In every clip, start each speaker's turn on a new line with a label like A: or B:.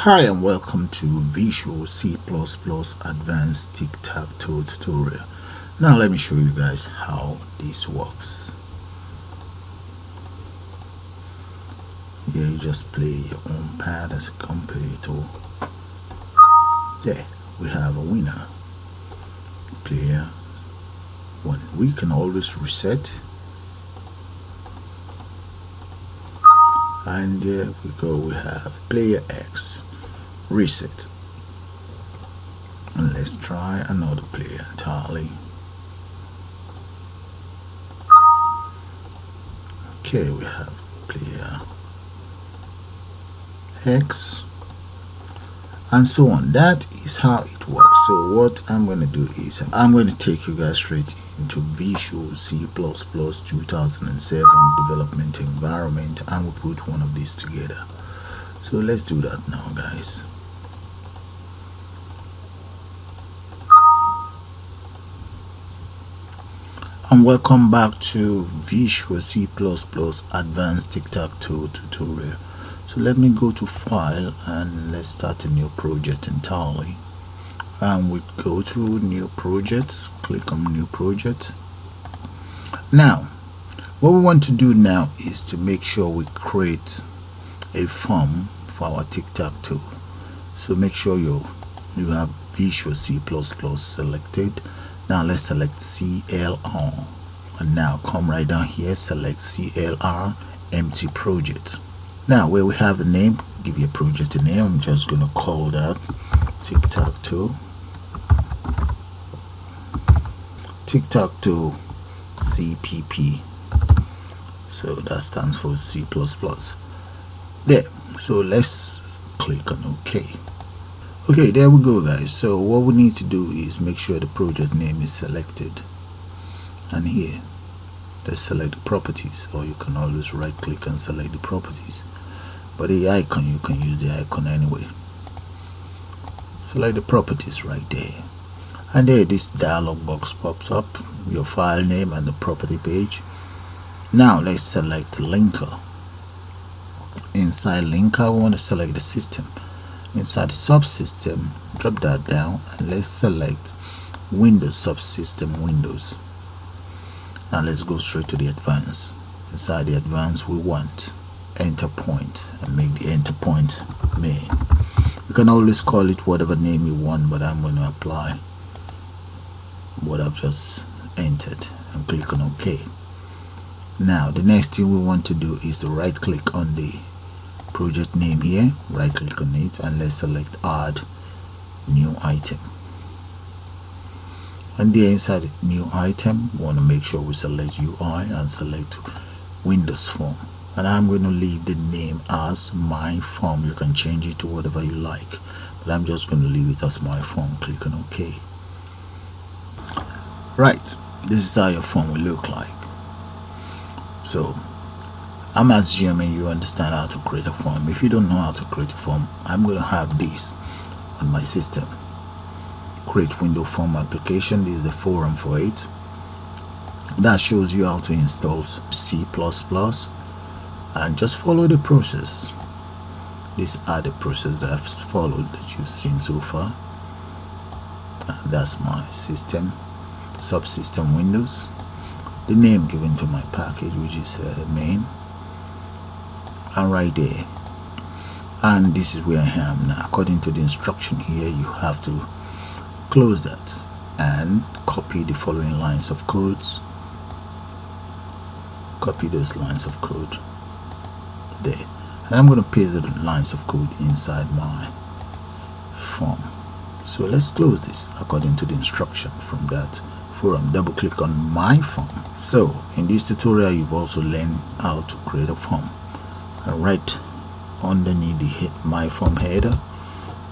A: Hi and welcome to Visual C++ Advanced Tic Tac Toe tutorial. Now let me show you guys how this works. Here you just play your own pad as a completor. There we have a winner. Player 1. We can always reset. And there we go, we have player X, reset. And let's try another player entirely. Okay, we have player X, and so on. That is how it works. So what I'm going to do is I'm going to take you guys straight into Visual C++ 2007 development environment, and we'll put one of these together. So let's do that now, guys. And welcome back to Visual C++ Advanced Tic Tac Toe tutorial. So let me go to File and let's start a new project entirely. And we go to New Projects, click on New Project. Now what we want to do now is to make sure we create a form for our Tic Tac Toe. So make sure you have Visual C++ selected. Now let's select CLR, and now come right down here, select CLR Empty Project. Now where we have the name, give your project a name. I'm just going to call that Tic Tac Toe. Tic Tac Toe CPP. So that stands for C++. There. So let's click on OK. Okay, there we go, guys. So what we need to do is make sure the project name is selected. And here, let's select the properties, or you can always right click and select the properties. But the icon, you can use the icon anyway. Select the properties right there. And there this dialog box pops up, your file name and the property page. Now let's select linker. Inside linker, we want to select the system. Inside subsystem, drop that down and let's select Windows subsystem Windows. Now let's go straight to the advanced. Inside the advanced, we want enter point and make the enter point main. You can always call it whatever name you want, but I'm going to apply what I've just entered and click on OK. Now the next thing we want to do is to right click on the project name here, right click on it and let's select add new item. And there inside new item, we want to make sure we select UI and select Windows Form. And I'm going to leave the name as my form. You can change it to whatever you like, but I'm just going to leave it as my form. Click on OK. Right, this is how your form will look like. So I'm assuming you understand how to create a form. If you don't know how to create a form, I'm going to have this on my system. Create window form application. This is the forum for it. That shows you how to install C++, and just follow the process. These are the process that I've followed that you've seen so far. That's my system, subsystem Windows. The name given to my package, which is main, and right there. And this is where I am now. According to the instruction here, you have to close that and copy the following lines of codes. Copy those lines of code there, and I'm going to paste the lines of code inside my form. So let's close this according to the instruction from that forum. Double click on my form. So in this tutorial you've also learned how to create a form, and right underneath the my form header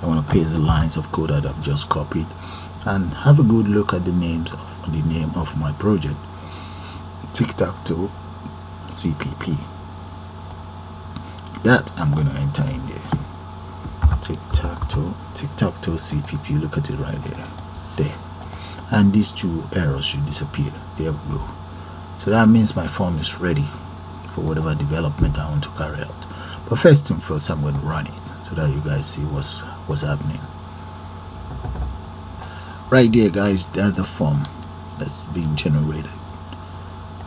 A: I want to paste the lines of code that I've just copied, and have a good look at the name of my project, Tic Tac Toe CPP. That I'm going to enter in there. Tic Tac Toe CPP. Look at it right there. And these two arrows should disappear. There we go. So that means my form is ready for whatever development I want to carry out. But first thing first, I'm going to run it so that you guys see what's happening. Right there, guys, that's the form that's being generated.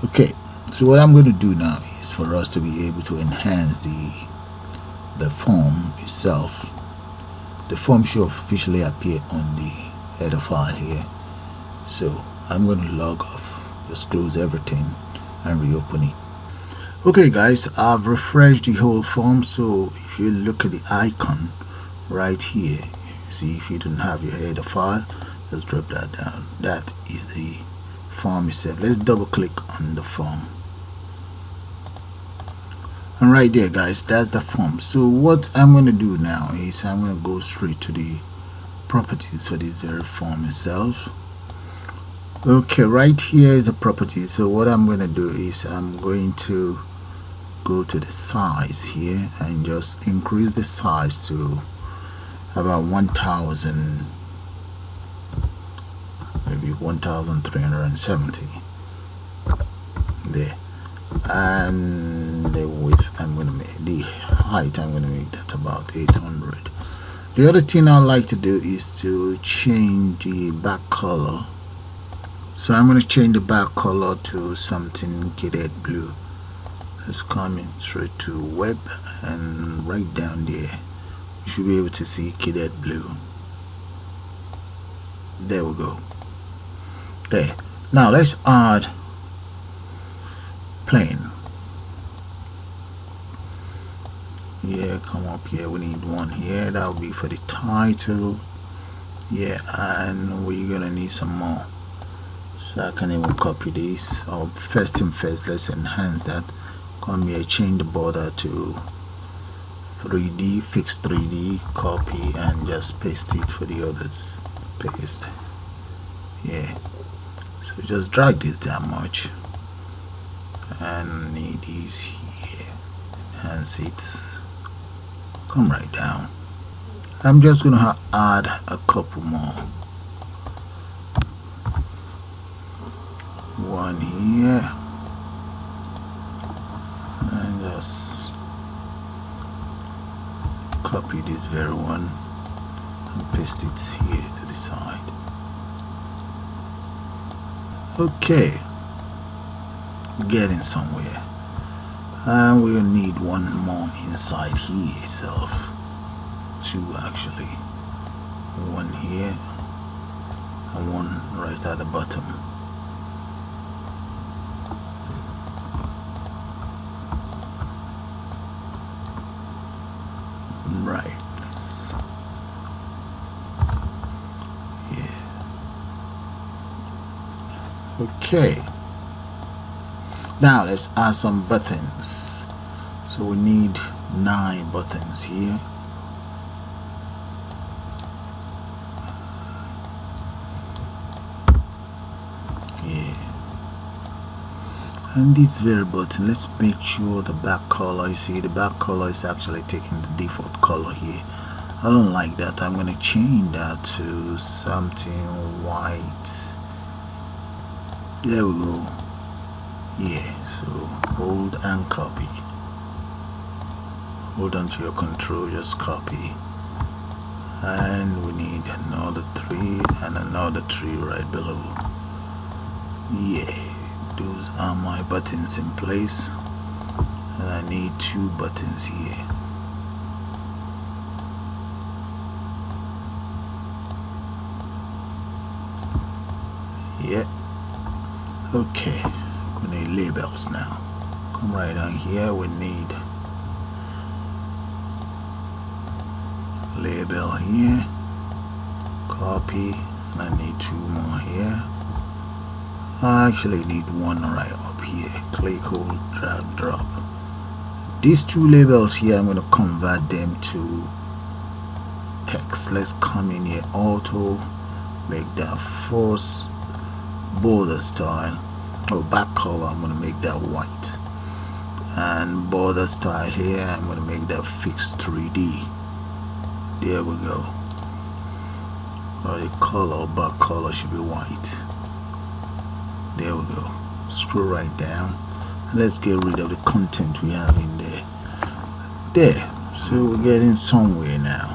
A: Okay, so what I'm going to do now is for us to be able to enhance the form itself. The form should officially appear on the header file here. So I'm going to log off, just close everything and reopen it. Okay guys, I've refreshed the whole form. So if you look at the icon right here, you see if you don't have your header file, just drop that down. That is the form itself. Let's double click on the form, and right there guys, that's the form. So what I'm going to do now is I'm going to go straight to the properties for this very form itself. Okay, right here is the properties. So what I'm going to do is I'm going to go to the size here and just increase the size to about 1000, maybe 1370 there. And the width I'm going to make, the height I'm going to make that about 800. The other thing I like to do is to change the back color. So I'm going to change the back color to something cadet blue. Let's come in straight to web, and right down there you should be able to see cadet blue. There we go. There. Now let's add plain. Yeah, come up here. We need one here. That will be for the title. Yeah, and we're gonna need some more. So I can even copy this. Or first thing first, let's enhance that. Come here, change the border to 3D, fix 3D, copy, and just paste it for the others. Paste. Yeah. So just drag this down much, and need these here. Enhance it. Come right down. I'm just gonna add a couple more. One here, and just copy this very one and paste it here to the side. Okay, getting somewhere. And we'll need one more inside here itself. Two actually. One here and one right at the bottom. Right. Yeah. Okay. Now let's add some buttons. So we need 9 buttons here. Yeah. And this very button, let's make sure the back color, you see the back color is actually taking the default color here. I don't like that. I'm going to change that to something white. There we go. Yeah, so hold and copy. Hold on to your control, just copy. And we need another 3 and another 3 right below. Yeah, those are my buttons in place. And I need 2 buttons here. Yeah. Okay, we need labels now. Come right down here, we need label here, copy, and I need 2 more here. I actually need 1 right up here. Click, hold, drag, drop. These 2 labels here, I'm going to convert them to text. Let's come in here, auto, make that first border style or back color. I'm going to make that white, and border style here I'm going to make that fixed 3D. There we go. Or the color, back color should be white. There we go. Scroll right down and let's get rid of the content we have in there. There. So we're getting somewhere now.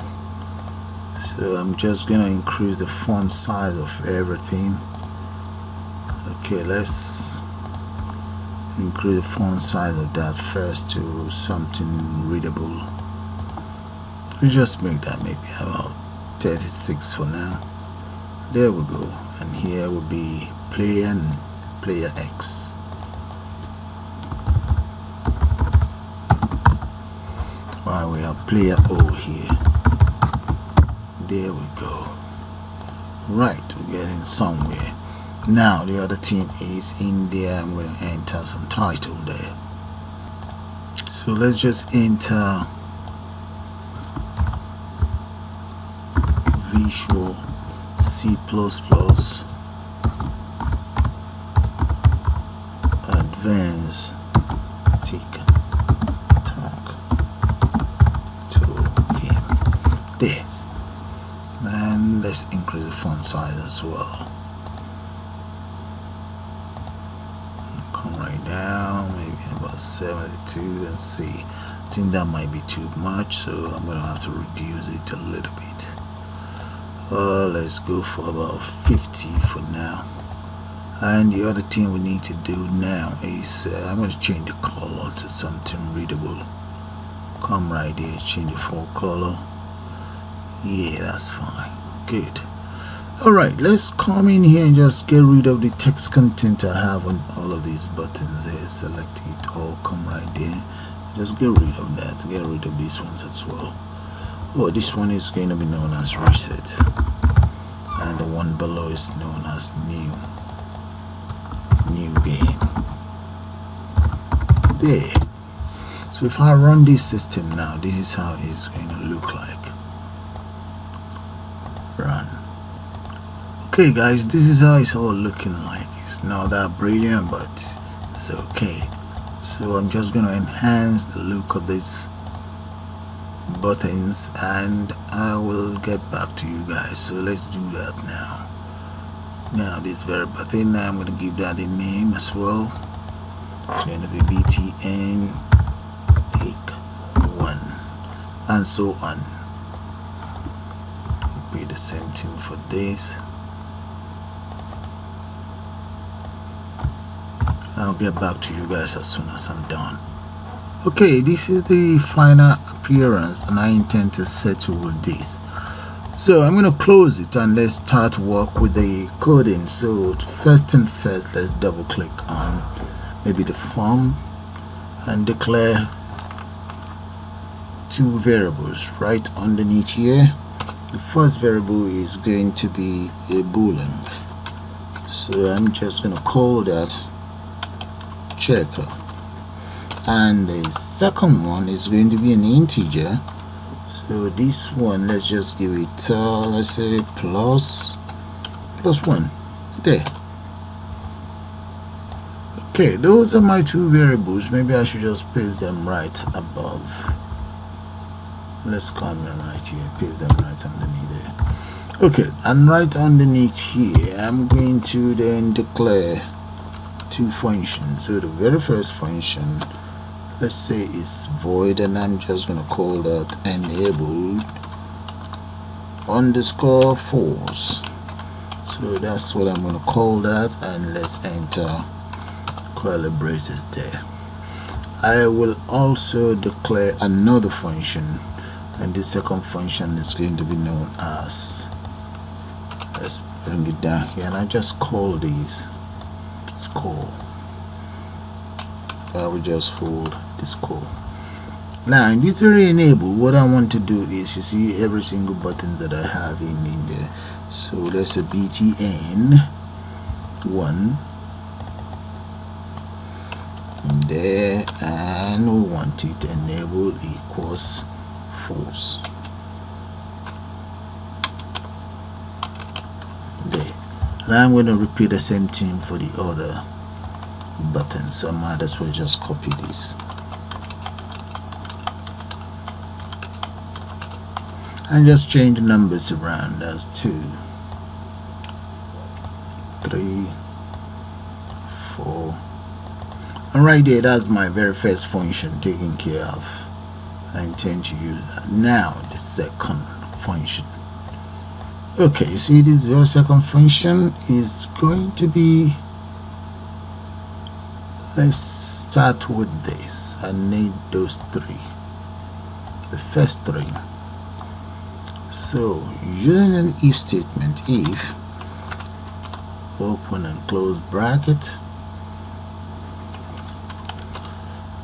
A: So I'm just gonna increase the font size of everything. Okay, let's increase the font size of that first to something readable. We just make that maybe about 36 for now. There we go. And here will be player and player X. While we have player O here. There we go. Right, we're getting somewhere. Now the other thing is in there. I'm going to enter some title there. So let's just enter Visual C++ Advanced Tic Tac game. There. And let's increase the font size as well. Come right down, maybe about 72 and see. I think that might be too much, so I'm gonna have to reduce it a little bit. Let's go for about 50 for now. And the other thing we need to do now is I'm going to change the color to something readable. Come right there, change the full color. Yeah, that's fine. Good. Alright, let's come in here and just get rid of the text content I have on all of these buttons there. Select it all, come right there. Just get rid of that. Get rid of these ones as well. Oh, this one is going to be known as reset. And the one below is known as new game. There. So if I run this system now, this is how it's going to look like. Run. Okay guys, this is how it's all looking like. It's not that brilliant, but it's okay. So I'm just going to enhance the look of these buttons and I will get back to you guys. So let's do that now. Now this very button, I'm going to give that a name as well. It's going to be BTN Take 1 and so on. Be the same thing for this. I'll get back to you guys as soon as I'm done. Okay, this is the final appearance and I intend to settle with this. So I'm going to close it and let's start work with the coding. So first thing first, let's double click on maybe the form and declare two variables right underneath here. The first variable is going to be a boolean. So I'm just going to call that checker. And the second one is going to be an integer. So this one, let's just give it let's say plus 1. There. Okay, those are my two variables. Maybe I should just paste them right above. Let's come right here, paste them right underneath there. Okay, and right underneath here I'm going to then declare two functions. So the very first function, let's say is void, and I'm just going to call that enabled underscore false. So that's what I'm going to call that, and let's enter curly braces there. I will also declare another function, and the second function is going to be known as, let's bring it down here, and I just call these, it's call. I will just hold this call. Now in this very enable, what I want to do is, you see every single button that I have in there. So let's say BTN 1 there, and we want it enable equals false there. And I'm going to repeat the same thing for the other buttons, so I might as well just copy this and just change the numbers around. That's 2, 3, 4, and right there, that's my very first function taken care of. I intend to use that. Now the second function. Okay, you see this very second function is going to be, let's start with this. I need those three, the first three. So using an if statement, if open and close bracket,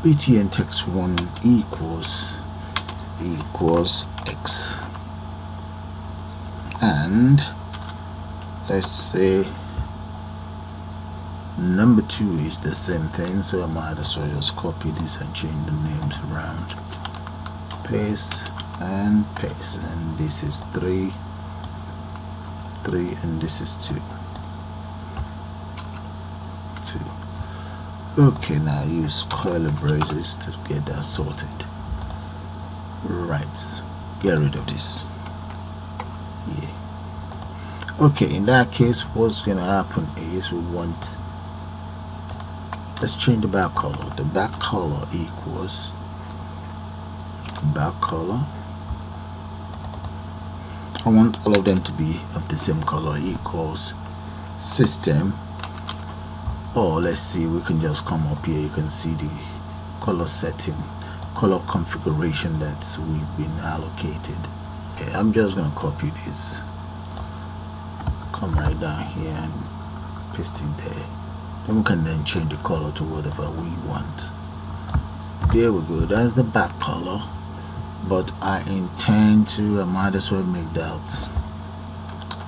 A: btn text1 equals x, and let's say number 2 is the same thing, so I might as well just copy this and change the names around, paste and paste, and this is 3 and this is 2. Okay, now use curly braces to get that sorted. Right, get rid of this. Yeah. Okay, in that case, what's gonna happen is we want, let's change the back color. The back color equals back color. I want all of them to be of the same color, equals system. Or let's see, we can just come up here, you can see the color setting, color configuration that we've been allocated. Okay, I'm just going to copy this, come right down here and paste it there. Then we can then change the color to whatever we want. There we go, that's the back color, but I intend to, I might as well make that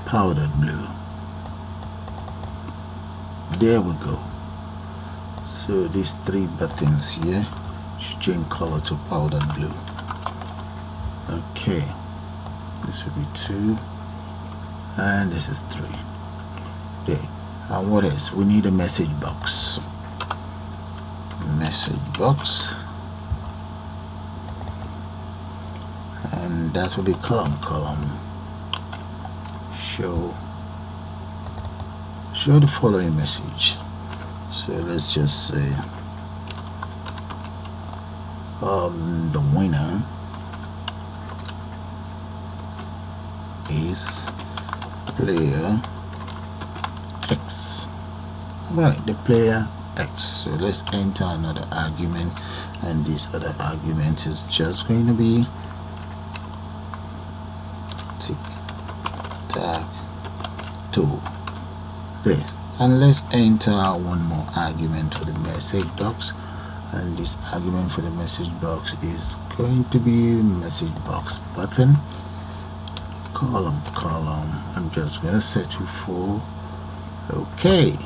A: powdered blue. There we go. So these 3 buttons here should change color to powdered blue. Okay, this will be 2 and this is 3. There. And what else? We need a message box. And that will be column. Show the following message. So let's just say the winner is player X. Right, the player X. So let's enter another argument, and this other argument is just going to be Tic Tac toe. There. And let's enter one more argument for the message box, and this argument for the message box is going to be message box button, column. I'm just going to settle for okay,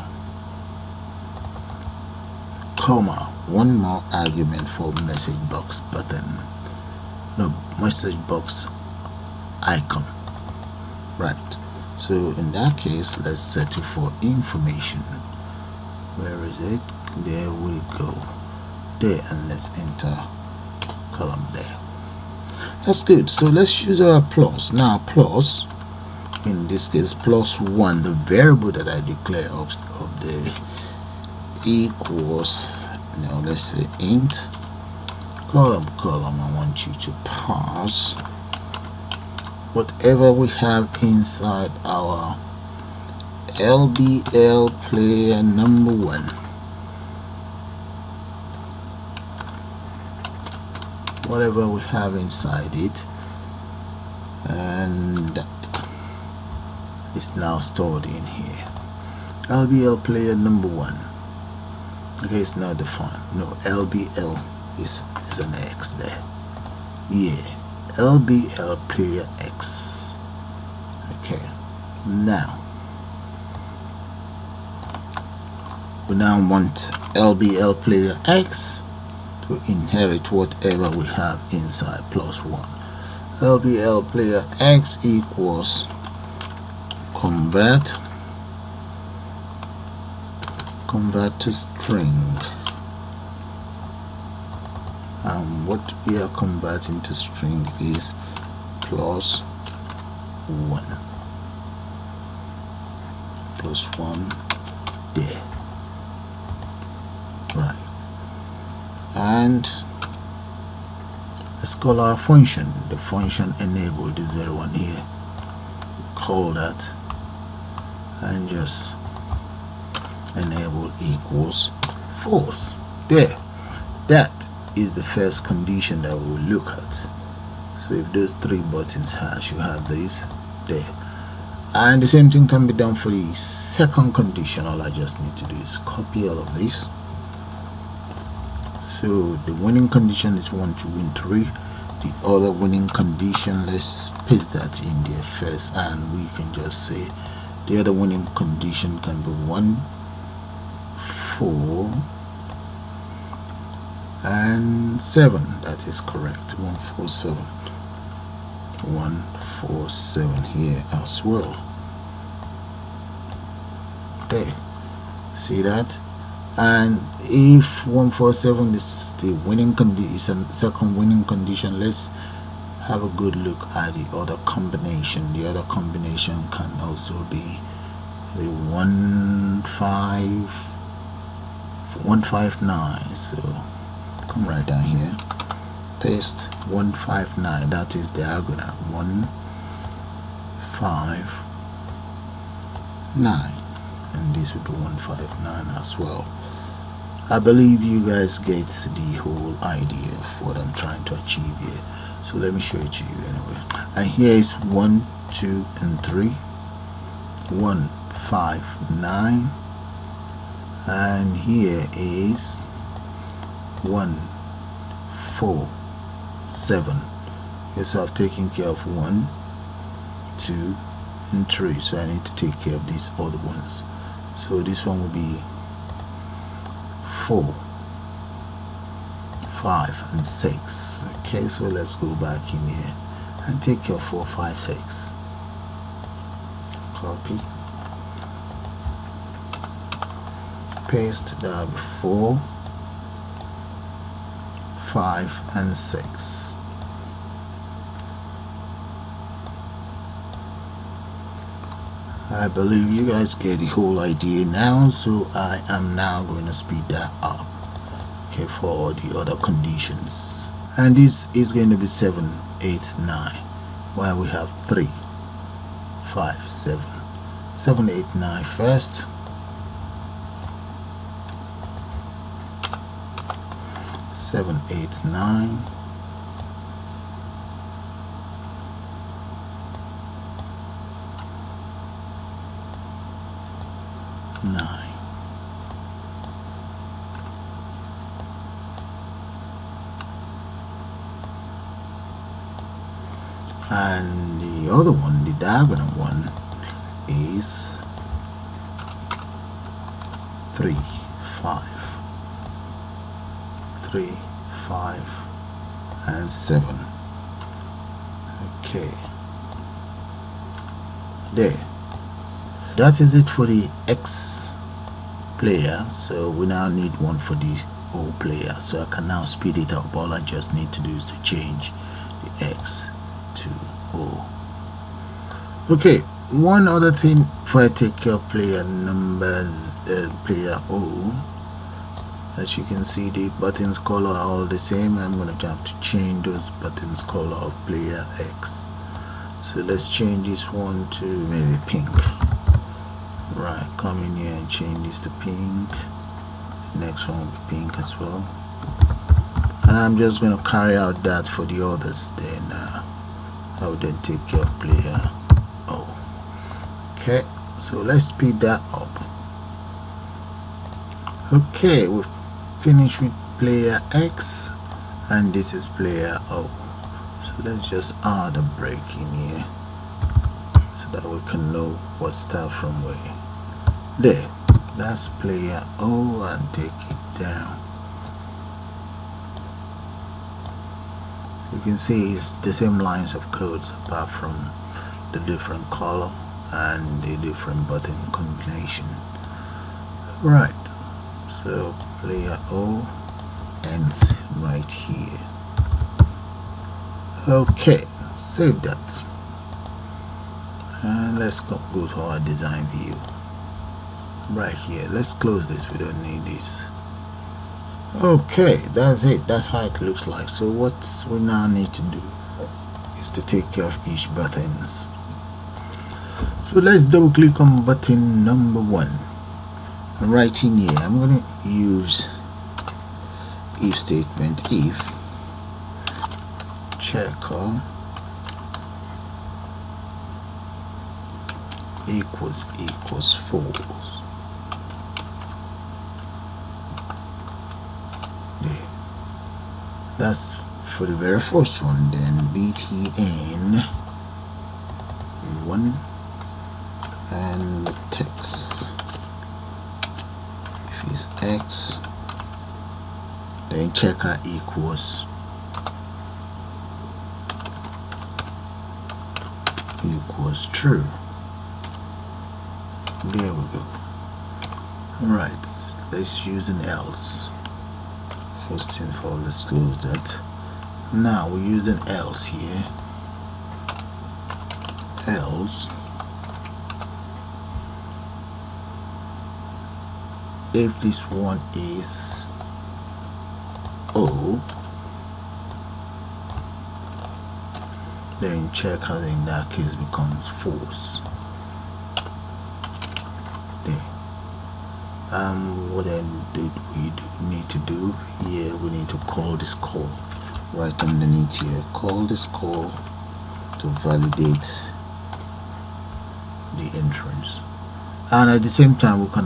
A: comma, one more argument for message box button, no, message box icon. Right. So in that case, let's settle for information. Where is it? There we go. There, and let's enter column there. That's good. So let's use our plus. Now plus, in this case, +1, the variable that I declare of the equals, now let's say int column. I want you to pass whatever we have inside our LBL player number 1. Whatever we have inside it, and that is now stored in here. LBL player number 1. Okay, it's not defined. No, LBL is an X there. Yeah. LBL player X. Okay, now we now want LBL player X to inherit whatever we have inside +1. LBL player X equals convert to string. And what we are converting to string is +1. +1 there. Right. And let's call our function, the function enable, this very one here, call that, and just enable equals false. There, that is the first condition that we will look at. So if those three buttons hash, you have this there. And the same thing can be done for the second condition. All I just need to do is copy all of this. So the winning condition is 1 to win 3. The other winning condition, let's paste that in there first, and we can just say the other winning condition can be 1, 4 and 7. That is correct. 147. 147 here as well. Okay, see that? And if 147 is the winning condition, second winning condition, let's have a good look at the other combination. The other combination can also be the 159. So come right down here, paste 159. That is diagonal 159, and this will be 159 as well. I believe you guys get the whole idea of what I'm trying to achieve here. So let me show it to you anyway. And here is 1, 2 and 3, 159, and here is 147. Okay, so I've taken care of 1, 2 and 3, so I need to take care of these other ones. So this one will be 4, 5 and 6. Okay, so let's go back in here and take care of 4, 5, 6. Copy, paste, that will be 4, 5 and 6. I believe you guys get the whole idea now, so I am now going to speed that up, okay, for all the other conditions. And this is going to be 7, 8, 9, while we have 3, 5, 7. 7, 8, 9 first. 7, 8, 9. 9. And the other one, the diagonal one, is 3, 5. 3, 5 and 7. Okay, there. That is it for the X player. So we now need one for the O player, so I can now speed it up. All I just need to do is to change the X to O. Okay, one other thing for a Take Care player numbers, player O, as you can see, the buttons color are all the same. I'm going to have to change those buttons color of player X. So let's change this one to maybe pink. Right, come in here and change this to pink. Next one will be pink as well. And I'm just going to carry out that for the others. Then I will then take care of player O. Okay, so let's speed that up. Okay, we've finished with player X, and this is player O. So let's just add a break in here so that we can know what start from where. There, that's player O, and take it down. You can see it's the same lines of codes apart from the different color and the different button combination. Right, so player O ends right here. Okay, save that, and let's go to our design view right here. Let's close this, we don't need this. Okay, that's it. That's how it looks like. So what we now need to do is to take care of each buttons. So let's double click on button number 1. And right in here I'm going to use if statement. If checker equals false. There. That's for the very first one. Then btn 1 and the text. If it's x, then checker equals true. There we go. Alright, let's use an else. First thing for all, let's close that. Now we're using else here. Else if this one is O, then checker in that case becomes false. There. What then did we need to do here? We need to call this call right underneath here. Call this call to validate the entrance, and at the same time we can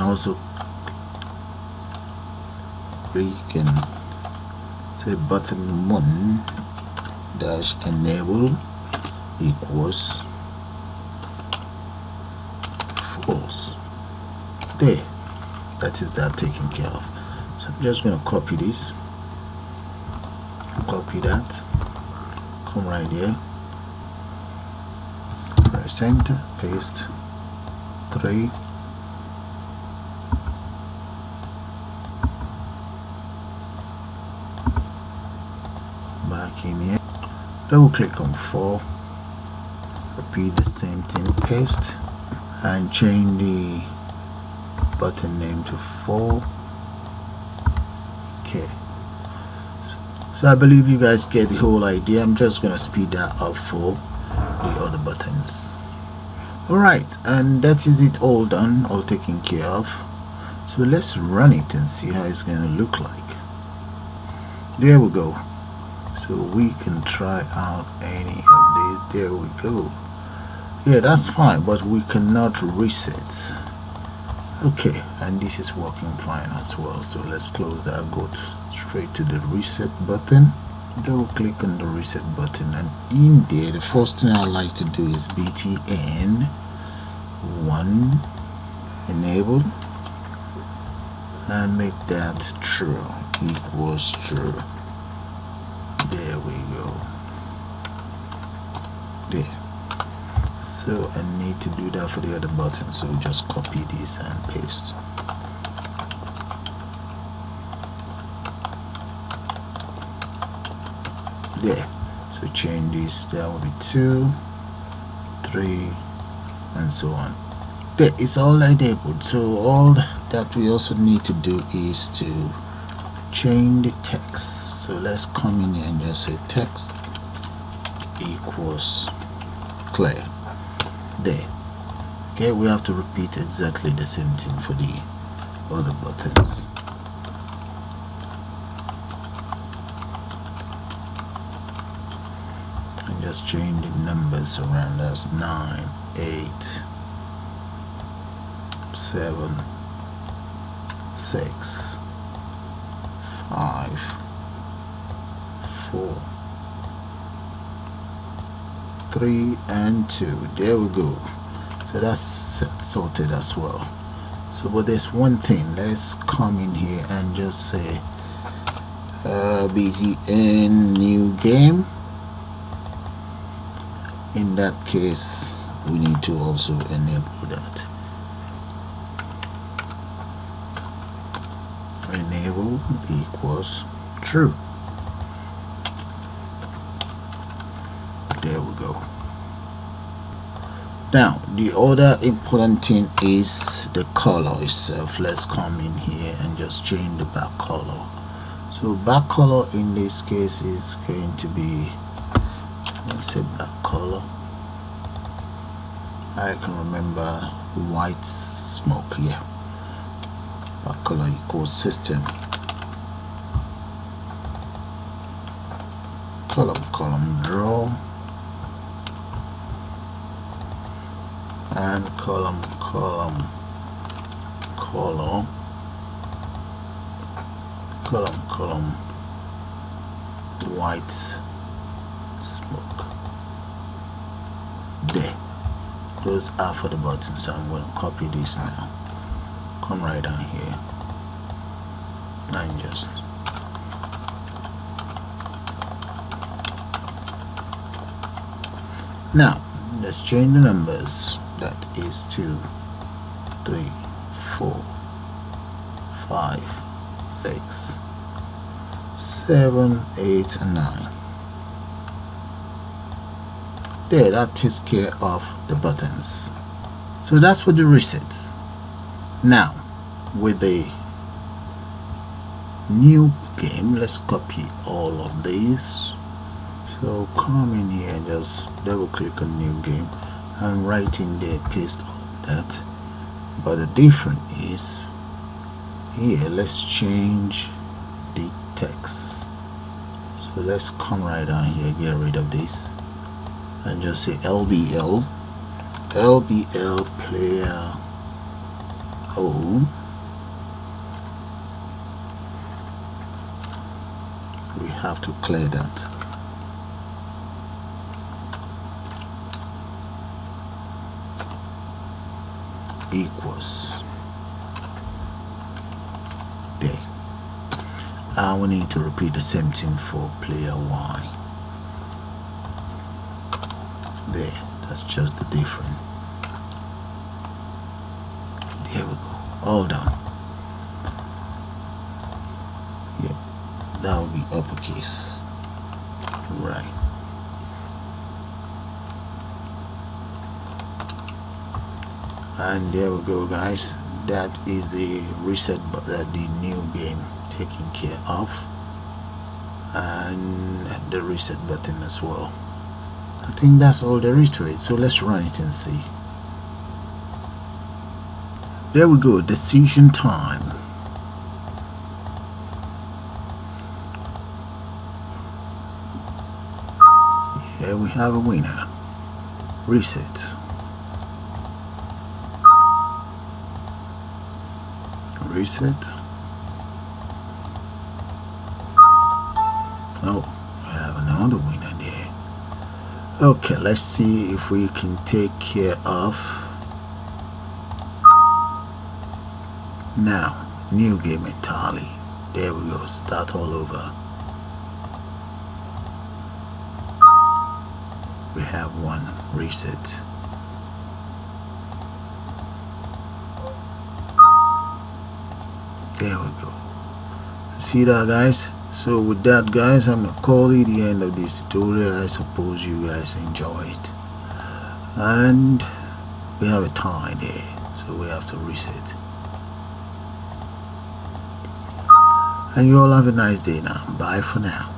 A: say button 1 dash enable equals false. There, that is that taken care of. So I'm just going to copy this, copy that, come right here, press enter, paste 3, back in here, double click on 4, repeat the same thing, paste, and change the button name to 4. Okay, so I believe you guys get the whole idea. I'm just gonna speed that up for the other buttons. Alright, and that is it, all done, all taken care of. So let's run it and see how it's gonna look like. There we go. So we can try out any of these. There we go. Yeah, that's fine, but we cannot reset. Okay, and this is working fine as well. So let's close that, go straight to the reset button, double click on the reset button, and in there the first thing I like to do is btn 1 enable and make that true equals true. There we go. There. So I need to do that for the other button, so just copy this and paste. There. So change this, that will be 2, 3, and so on. There, it's all enabled. So all that we also need to do is to change the text. So let's come in here and just say text equals clear. There. Okay, we have to repeat exactly the same thing for the other buttons. And just change the numbers around. That's 9, 8, 7, 6, 5, 4, 3, and 2. There we go. So that's sorted as well. So but there's one thing, let's come in here and just say btn new game. In that case we need to also enable that. Enable equals true. There we go. Now the other important thing is the color itself. Let's come in here and just change the back color So back color in this case is going to be, let's say back color, I can remember white smoke. Yeah, back color equals system column draw, and column white smoke. There, those are for the buttons. So I'm going to copy this now, come right down here and just now let's change the numbers. That is 2, 3, 4, 5, 6, 7, 8, and 9. There, that takes care of the buttons. So that's for the resets. Now with the new game, let's copy all of these. So come in here and just double click on new game and right in there paste all that. But the difference is here, let's change the text. So let's come right down here, get rid of this and just say LBL player O. We have to clear that. Equals there. And we need to repeat the same thing for player Y. There, that's just the difference. There we go, all done. Yeah, that will be uppercase, right? And there we go, guys. That is the reset, but the new game taken care of, and the reset button as well. I think that's all there is to it. So let's run it and see. There we go, decision time. Here we have a winner. Reset. Reset. Oh, we have another winner there. Okay, let's see if we can take care of now. New game entirely. There we go, start all over. We have one reset. There we go. See that, guys? So with that, guys, I'm gonna call it the end of this tutorial. I suppose you guys enjoy it. And we have a tie there, so we have to reset. And you all have a nice day now. Bye for now.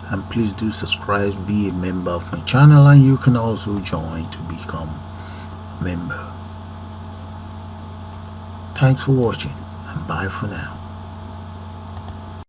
A: And please do subscribe, be a member of my channel, and you can also join to become a member. Thanks for watching, and bye for now.